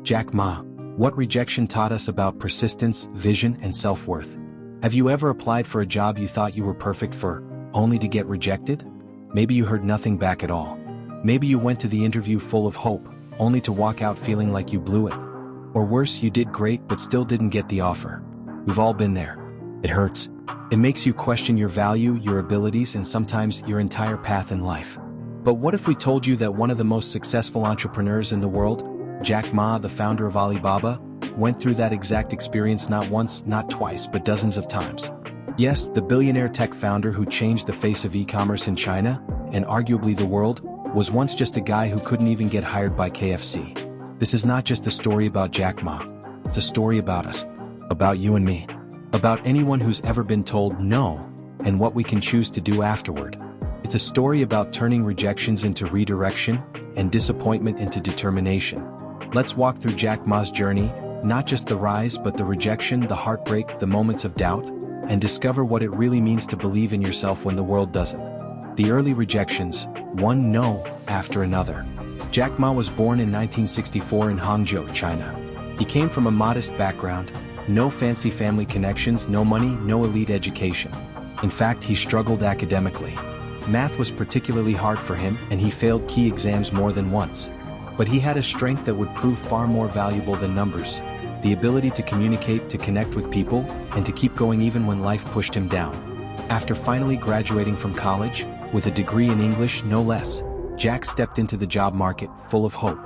Jack Ma. What rejection taught us about persistence, vision, and self-worth. Have you ever applied for a job you thought you were perfect for, only to get rejected? Maybe you heard nothing back at all. Maybe you went to the interview full of hope, only to walk out feeling like you blew it. Or worse, you did great but still didn't get the offer. We've all been there. It hurts. It makes you question your value, your abilities, and sometimes your entire path in life. But what if we told you that one of the most successful entrepreneurs in the world, Jack Ma, the founder of Alibaba, went through that exact experience not once, not twice, but dozens of times? Yes, the billionaire tech founder who changed the face of e-commerce in China, and arguably the world, was once just a guy who couldn't even get hired by KFC. This is not just a story about Jack Ma. It's a story about us. About you and me. About anyone who's ever been told no, and what we can choose to do afterward. It's a story about turning rejections into redirection, and disappointment into determination. Let's walk through Jack Ma's journey, not just the rise but the rejection, the heartbreak, the moments of doubt, and discover what it really means to believe in yourself when the world doesn't. The early rejections, one no after another. Jack Ma was born in 1964 in Hangzhou, China. He came from a modest background, no fancy family connections, no money, no elite education. In fact, he struggled academically. Math was particularly hard for him, and he failed key exams more than once. But he had a strength that would prove far more valuable than numbers. The ability to communicate, to connect with people, and to keep going even when life pushed him down. After finally graduating from college, with a degree in English no less, Jack stepped into the job market full of hope.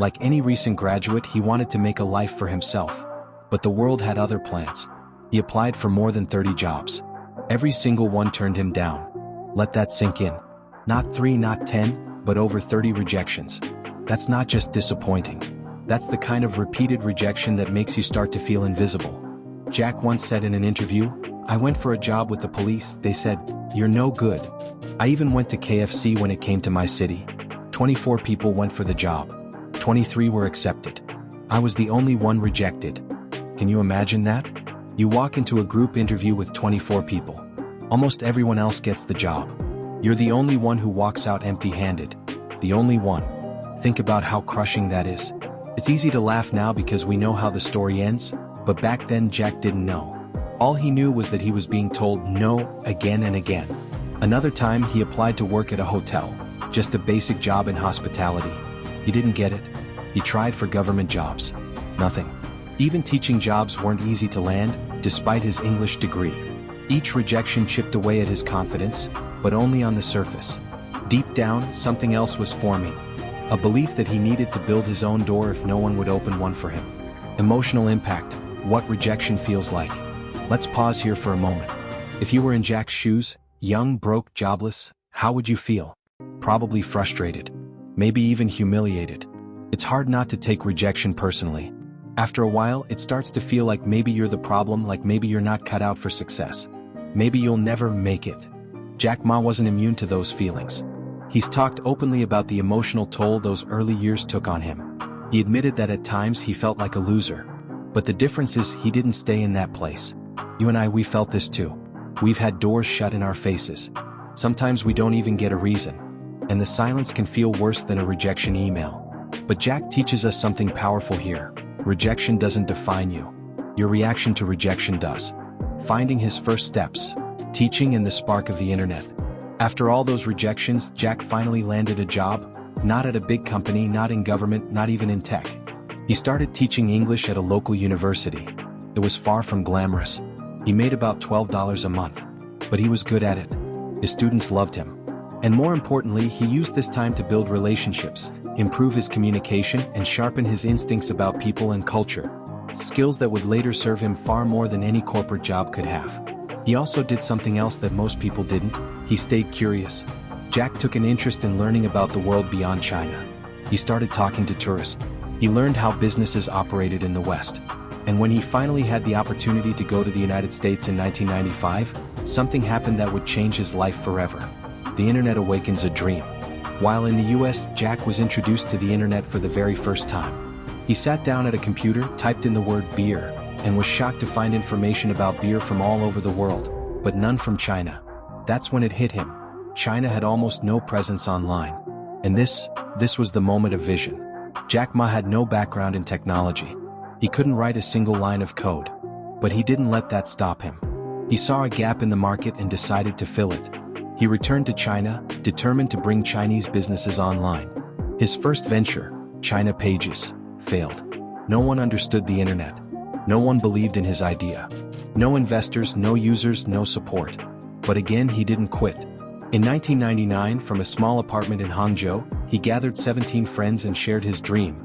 Like any recent graduate, he wanted to make a life for himself. But the world had other plans. He applied for more than 30 jobs. Every single one turned him down. Let that sink in. Not 3, not 10, but over 30 rejections. That's not just disappointing. That's the kind of repeated rejection that makes you start to feel invisible. Jack once said in an interview, "I went for a job with the police, they said, 'You're no good.' I even went to KFC when it came to my city. 24 people went for the job. 23 were accepted. I was the only one rejected." Can you imagine that? You walk into a group interview with 24 people. Almost everyone else gets the job. You're the only one who walks out empty-handed. The only one. Think about how crushing that is. It's easy to laugh now because we know how the story ends, but back then Jack didn't know. All he knew was that he was being told no again and again. Another time he applied to work at a hotel, just a basic job in hospitality. He didn't get it. He tried for government jobs. Nothing. Even teaching jobs weren't easy to land, despite his English degree. Each rejection chipped away at his confidence, but only on the surface. Deep down, something else was forming. A belief that he needed to build his own door if no one would open one for him. Emotional impact, what rejection feels like. Let's pause here for a moment. If you were in Jack's shoes, young, broke, jobless, how would you feel? Probably frustrated. Maybe even humiliated. It's hard not to take rejection personally. After a while, it starts to feel like maybe you're the problem, like maybe you're not cut out for success. Maybe you'll never make it. Jack Ma wasn't immune to those feelings. He's talked openly about the emotional toll those early years took on him. He admitted that at times he felt like a loser. But the difference is he didn't stay in that place. You and I, we felt this too. We've had doors shut in our faces. Sometimes we don't even get a reason. And the silence can feel worse than a rejection email. But Jack teaches us something powerful here. Rejection doesn't define you. Your reaction to rejection does. Finding his first steps. Teaching and the spark of the internet. After all those rejections, Jack finally landed a job, not at a big company, not in government, not even in tech. He started teaching English at a local university. It was far from glamorous. He made about $12 a month. But he was good at it. His students loved him. And more importantly, he used this time to build relationships, improve his communication, and sharpen his instincts about people and culture. Skills that would later serve him far more than any corporate job could have. He also did something else that most people didn't. He stayed curious. Jack took an interest in learning about the world beyond China. He started talking to tourists. He learned how businesses operated in the West. And when he finally had the opportunity to go to the United States in 1995, something happened that would change his life forever. The internet awakens a dream. While in the US, Jack was introduced to the internet for the very first time. He sat down at a computer, typed in the word beer, and was shocked to find information about beer from all over the world, but none from China. That's when it hit him. China had almost no presence online. And this was the moment of vision. Jack Ma had no background in technology. He couldn't write a single line of code. But he didn't let that stop him. He saw a gap in the market and decided to fill it. He returned to China, determined to bring Chinese businesses online. His first venture, China Pages, failed. No one understood the internet. No one believed in his idea. No investors, no users, no support. But again, he didn't quit. In 1999, from a small apartment in Hangzhou, he gathered 17 friends and shared his dream,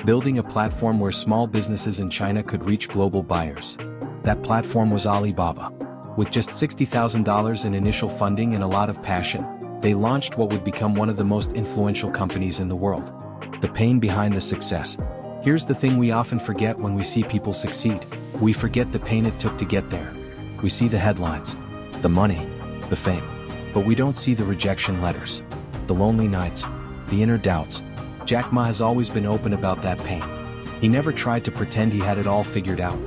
building a platform where small businesses in China could reach global buyers. That platform was Alibaba. With just $60,000 in initial funding and a lot of passion, they launched what would become one of the most influential companies in the world. The pain behind the success. Here's the thing we often forget when we see people succeed. We forget the pain it took to get there. We see the headlines, the money, the fame. But we don't see the rejection letters, the lonely nights, the inner doubts. Jack Ma has always been open about that pain. He never tried to pretend he had it all figured out.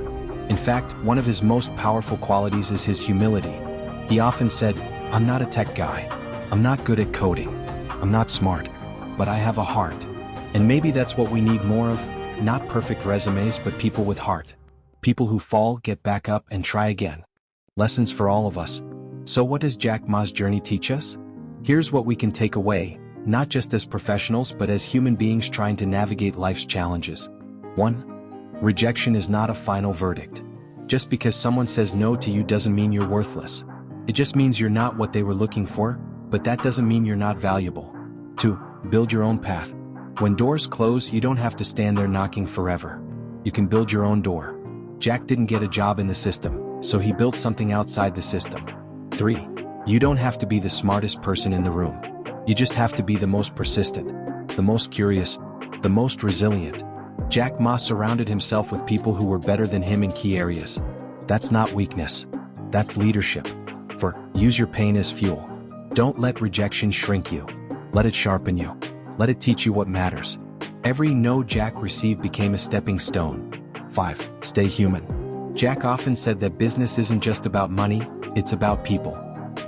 In fact, one of his most powerful qualities is his humility. He often said, "I'm not a tech guy. I'm not good at coding. I'm not smart. But I have a heart." And maybe that's what we need more of, not perfect resumes but people with heart. People who fall, get back up and try again. Lessons for all of us. So what does Jack Ma's journey teach us? Here's what we can take away, not just as professionals but as human beings trying to navigate life's challenges. 1. Rejection is not a final verdict. Just because someone says no to you doesn't mean you're worthless. It just means you're not what they were looking for, but that doesn't mean you're not valuable. 2. Build your own path. When doors close, you don't have to stand there knocking forever. You can build your own door. Jack didn't get a job in the system, so he built something outside the system. 3. You don't have to be the smartest person in the room. You just have to be the most persistent, the most curious, the most resilient. Jack Ma surrounded himself with people who were better than him in key areas. That's not weakness. That's leadership. Use your pain as fuel. Don't let rejection shrink you. Let it sharpen you. Let it teach you what matters. Every no Jack received became a stepping stone. 5. Stay human. Jack often said that business isn't just about money, it's about people.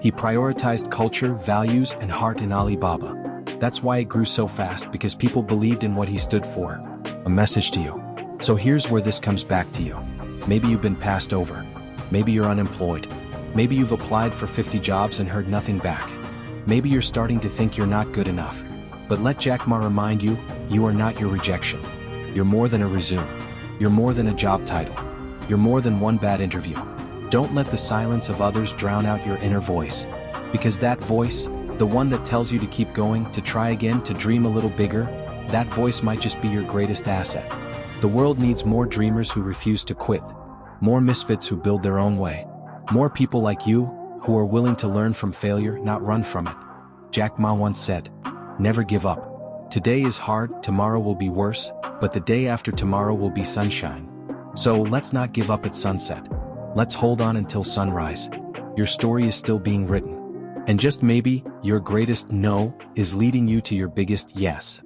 He prioritized culture, values, and heart in Alibaba. That's why it grew so fast, because people believed in what he stood for. A message to you. So here's where this comes back to you. Maybe you've been passed over. Maybe you're unemployed. Maybe you've applied for 50 jobs and heard nothing back. Maybe you're starting to think you're not good enough. But let Jack Ma remind you, you are not your rejection. You're more than a resume. You're more than a job title. You're more than one bad interview. Don't let the silence of others drown out your inner voice. Because that voice, the one that tells you to keep going, to try again, to dream a little bigger, that voice might just be your greatest asset. The world needs more dreamers who refuse to quit. More misfits who build their own way. More people like you, who are willing to learn from failure, not run from it. Jack Ma once said, "Never give up. Today is hard, tomorrow will be worse, but the day after tomorrow will be sunshine." So let's not give up at sunset. Let's hold on until sunrise. Your story is still being written. And just maybe, your greatest no is leading you to your biggest yes.